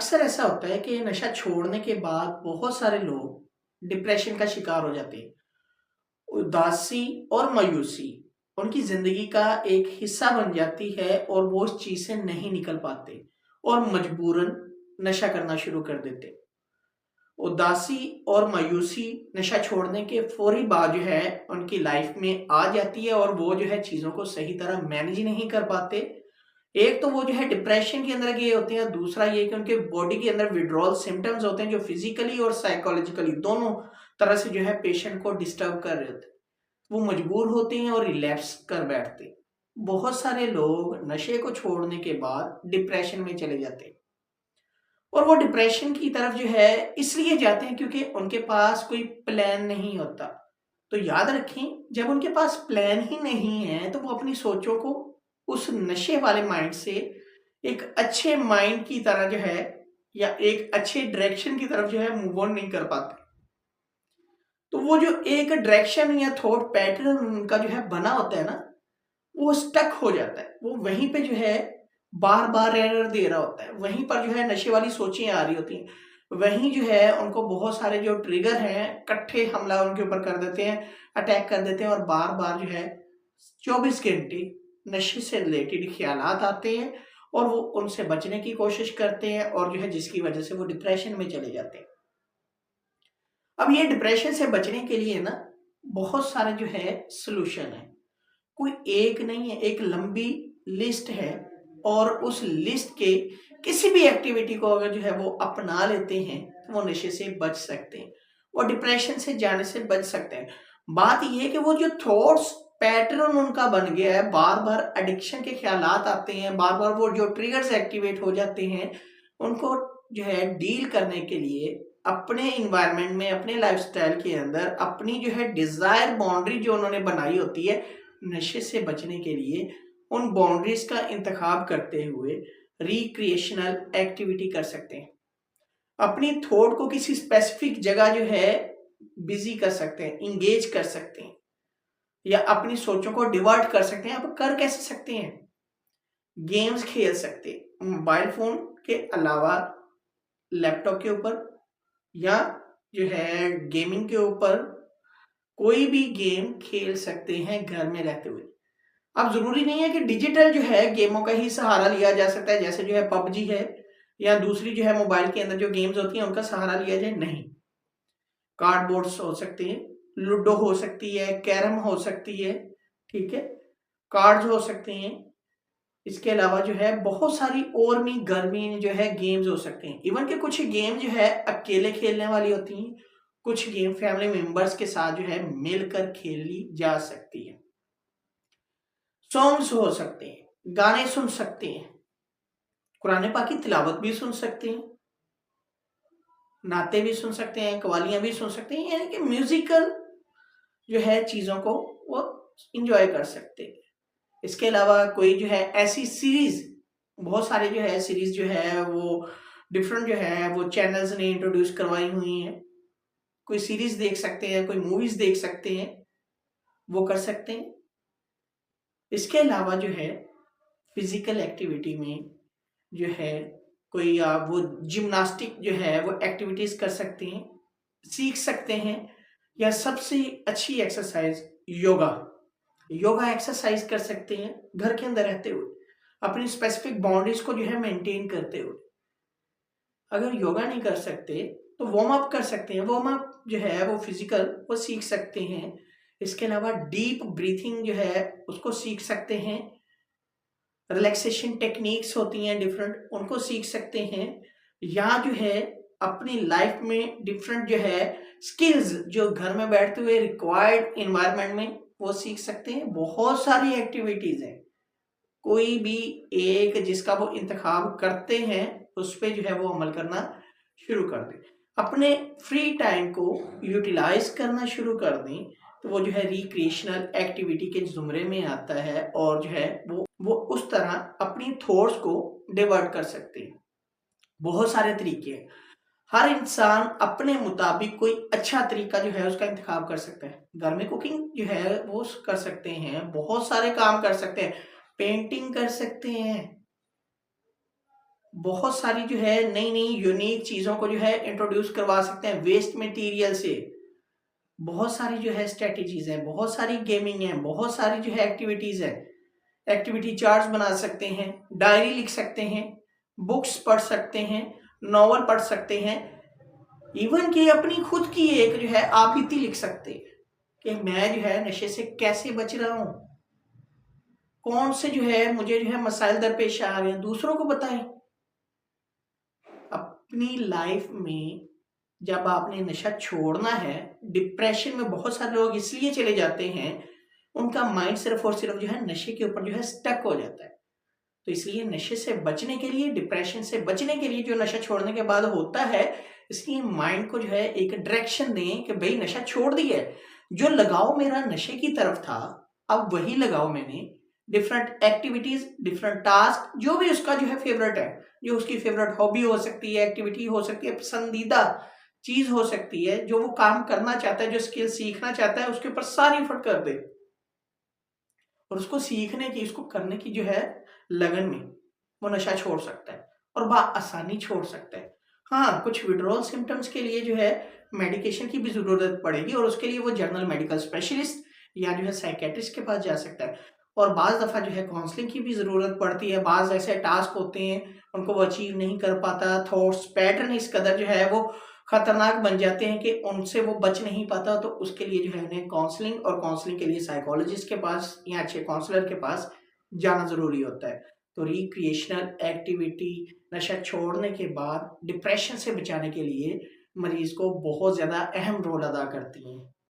अक्सर ऐसा होता है कि नशा छोड़ने के बाद बहुत सारे लोग डिप्रेशन का शिकार हो जाते हैं। उदासी और मायूसी उनकी जिंदगी का एक हिस्सा बन जाती है और वो उस चीज से नहीं निकल पाते और मजबूरन नशा करना शुरू कर देते। उदासी और मायूसी नशा छोड़ने के फौरी बाद जो है उनकी लाइफ में आ जाती है और वो जो है चीजों को सही तरह मैनेज नहीं कर पाते। एक तो वो जो है डिप्रेशन के अंदर गए होते हैं, दूसरा ये कि उनके बॉडी के अंदर विड्रॉल सिम्टम्स होते हैं जो फिजिकली और साइकोलॉजिकली दोनों तरह से जो है पेशेंट को डिस्टर्ब कर रहे होते हैं। वो मजबूर होते हैं और रिलैप्स कर बैठते हैं। बहुत सारे लोग नशे को छोड़ने के बाद डिप्रेशन में चले जाते हैं और वो डिप्रेशन की तरफ जो है इसलिए जाते हैं क्योंकि उनके पास कोई प्लान नहीं होता। तो याद रखें, जब उनके पास प्लान ही नहीं है तो वो अपनी सोचों को उस नशे वाले माइंड से एक अच्छे माइंड की तरह जो है या एक अच्छे डायरेक्शन की तरफ जो है मूव ऑन नहीं कर पाते। तो वो जो एक डायरेक्शन या थॉट पैटर्न उनका जो है बना होता है ना, वो स्टक हो जाता है। वो वहीं पे जो है बार बार एरर दे रहा होता है, वहीं पर जो है नशे वाली सोचें आ रही होती हैं। वहीं जो है उनको बहुत सारे जो ट्रिगर हैं इकट्ठे हमला उनके ऊपर कर देते हैं, अटैक कर देते हैं और बार बार जो है 24 घंटे नशे से रिलेटेड ख्यालात आते हैं और वो उनसे बचने की कोशिश करते हैं और जो है जिसकी वजह से वो डिप्रेशन में चले जाते हैं। अब ये डिप्रेशन से बचने के लिए ना बहुत सारे जो है सोल्यूशन है। कोई एक नहीं है, एक लंबी लिस्ट है और उस लिस्ट के किसी भी एक्टिविटी को अगर जो है वो अपना लेते हैं तो वो नशे से बच सकते हैं, वो डिप्रेशन से जाने से बच सकते हैं। बात यह है कि वो जो थॉट्स पैटर्न उनका बन गया है, बार बार एडिक्शन के ख्यालात आते हैं, बार बार वो जो ट्रिगर्स एक्टिवेट हो जाते हैं, उनको जो है डील करने के लिए अपने इन्वायरमेंट में, अपने लाइफस्टाइल के अंदर अपनी जो है डिजायर बाउंड्री जो उन्होंने बनाई होती है नशे से बचने के लिए, उन बाउंड्रीज का इंतखाब करते हुए रिक्रिएशनल एक्टिविटी कर सकते हैं। अपनी थॉट को किसी स्पेसिफिक जगह जो है बिजी कर सकते हैं, इंगेज कर सकते हैं या अपनी सोचों को डिवर्ट कर सकते हैं। आप कर कैसे सकते हैं? गेम्स खेल सकते हैं, मोबाइल फोन के अलावा लैपटॉप के ऊपर या जो है गेमिंग के ऊपर कोई भी गेम खेल सकते हैं घर में रहते हुए। अब जरूरी नहीं है कि डिजिटल जो है गेमों का ही सहारा लिया जा सकता है, जैसे जो है पबजी है या दूसरी जो है मोबाइल के अंदर जो गेम्स होती हैं उनका सहारा लिया जाए, नहीं। कार्डबोर्ड्स हो सकते हैं, लूडो हो सकती है, कैरम हो सकती है, ठीक है, कार्ड्स हो सकते हैं। इसके अलावा जो है बहुत सारी और भी घर में जो है गेम्स हो सकते हैं। इवन के कुछ गेम जो है अकेले खेलने वाली होती हैं, कुछ गेम फैमिली मेंबर्स के साथ जो है मिलकर खेली जा सकती है। सॉन्ग्स हो सकते हैं, गाने सुन सकते हैं, कुरान पाक की तिलावत भी सुन सकते हैं, नाते भी सुन सकते हैं, कवालियां भी सुन सकते हैं, यानी कि म्यूजिकल जो है चीजों को वो इंजॉय कर सकते हैं। इसके अलावा कोई जो है ऐसी सीरीज, बहुत सारे जो है सीरीज जो है वो डिफरेंट जो है वो चैनल्स ने इंट्रोड्यूस करवाई हुई हैं। कोई सीरीज देख सकते हैं, कोई मूवीज देख सकते हैं, वो कर सकते हैं। इसके अलावा जो है फिजिकल एक्टिविटी में जो है कोई वो जिम्नास्टिक जो है वो एक्टिविटीज कर सकते हैं, सीख सकते हैं। या सबसे अच्छी एक्सरसाइज योगा, योगा एक्सरसाइज कर सकते हैं घर के अंदर रहते हुए, अपनी स्पेसिफिक बाउंड्रीज को जो है मेंटेन करते हुए। अगर योगा नहीं कर सकते तो वार्म अप कर सकते हैं, वार्म अप जो है वो फिजिकल वो सीख सकते हैं। इसके अलावा डीप ब्रीथिंग जो है उसको सीख सकते हैं, रिलैक्सेशन टेक्निक्स होती हैं डिफरेंट, उनको सीख सकते हैं। या जो है अपनी लाइफ में डिफरेंट जो है स्किल्स जो घर में बैठते हुए रिक्वायर्ड इन्वायरमेंट में वो सीख सकते हैं। बहुत सारी एक्टिविटीज हैं, कोई भी एक जिसका वो इंतखाब करते हैं उस पे जो है वो अमल करना शुरू कर दें, अपने फ्री टाइम को यूटिलाइज करना शुरू कर दें, तो वो जो है रिक्रिएशनल एक्टिविटी के जुमरे में आता है और जो है वो उस तरह अपनी थॉट्स को डिवर्ट कर सकते हैं। बहुत सारे तरीके हैं, हर इंसान अपने मुताबिक कोई अच्छा तरीका जो है उसका इंतखाब कर सकता है। घर में कुकिंग जो है वो कर सकते हैं, बहुत सारे काम कर सकते हैं, पेंटिंग कर सकते हैं, बहुत सारी जो है नई नई यूनिक चीज़ों को जो है इंट्रोड्यूस करवा सकते हैं वेस्ट मटेरियल से। बहुत सारी जो है स्ट्रेटेजीज हैं, बहुत सारी गेमिंग है, बहुत सारी जो है एक्टिविटीज है। एक्टिविटी चार्ट्स बना सकते हैं, डायरी लिख सकते हैं, बुक्स पढ़ सकते हैं, नॉवल पढ़ सकते हैं, इवन कि अपनी खुद की एक जो है आप बीती लिख सकते हैं कि मैं जो है नशे से कैसे बच रहा हूं, कौन से जो है मुझे जो है मसाइल दरपेश आ रहे हैं, दूसरों को बताएं। अपनी लाइफ में जब आपने नशा छोड़ना है, डिप्रेशन में बहुत सारे लोग इसलिए चले जाते हैं, उनका माइंड सिर्फ और सिर्फ जो है नशे के ऊपर जो है स्टक हो जाता है। तो इसलिए नशे से बचने के लिए, डिप्रेशन से बचने के लिए जो नशा छोड़ने के बाद होता है, इसलिए माइंड को जो है एक डायरेक्शन दें कि भाई नशा छोड़ दिया है, जो लगाव मेरा नशे की तरफ था अब वही लगाओ मैंने, डिफरेंट एक्टिविटीज, डिफरेंट टास्क, जो भी उसका जो है फेवरेट है, जो उसकी फेवरेट हॉबी हो सकती है, एक्टिविटी हो सकती है, पसंदीदा चीज हो सकती है, जो वो काम करना चाहता है, जो स्किल सीखना चाहता है, उसके ऊपर सारी एफर्ट कर दे और उसको सीखने की, उसको करने की जो है लगन में वो नशा छोड़ सकता है और आसानी छोड़ सकता है। हाँ, कुछ विड्रॉल सिम्टम्स के लिए जो है मेडिकेशन की भी जरूरत पड़ेगी और उसके लिए वो जर्नल मेडिकल स्पेशलिस्ट या जो है साइकेट्रिस्ट के पास जा सकता है। और बाज दफा जो है काउंसलिंग की भी जरूरत पड़ती है। बाज ऐसे टास्क होते हैं उनको वो अचीव नहीं कर पाता, थॉट्स पैटर्न इस कदर जो है वो खतरनाक बन जाते हैं कि उनसे वो बच नहीं पाता। तो उसके लिए जो है उन्हें काउंसलिंग, और काउंसलिंग के लिए साइकोलॉजिस्ट के पास या अच्छे काउंसलर के पास जाना जरूरी होता है। तो रिक्रिएशनल एक्टिविटी नशा छोड़ने के बाद डिप्रेशन से बचाने के लिए मरीज को बहुत ज्यादा अहम रोल अदा करती हैं।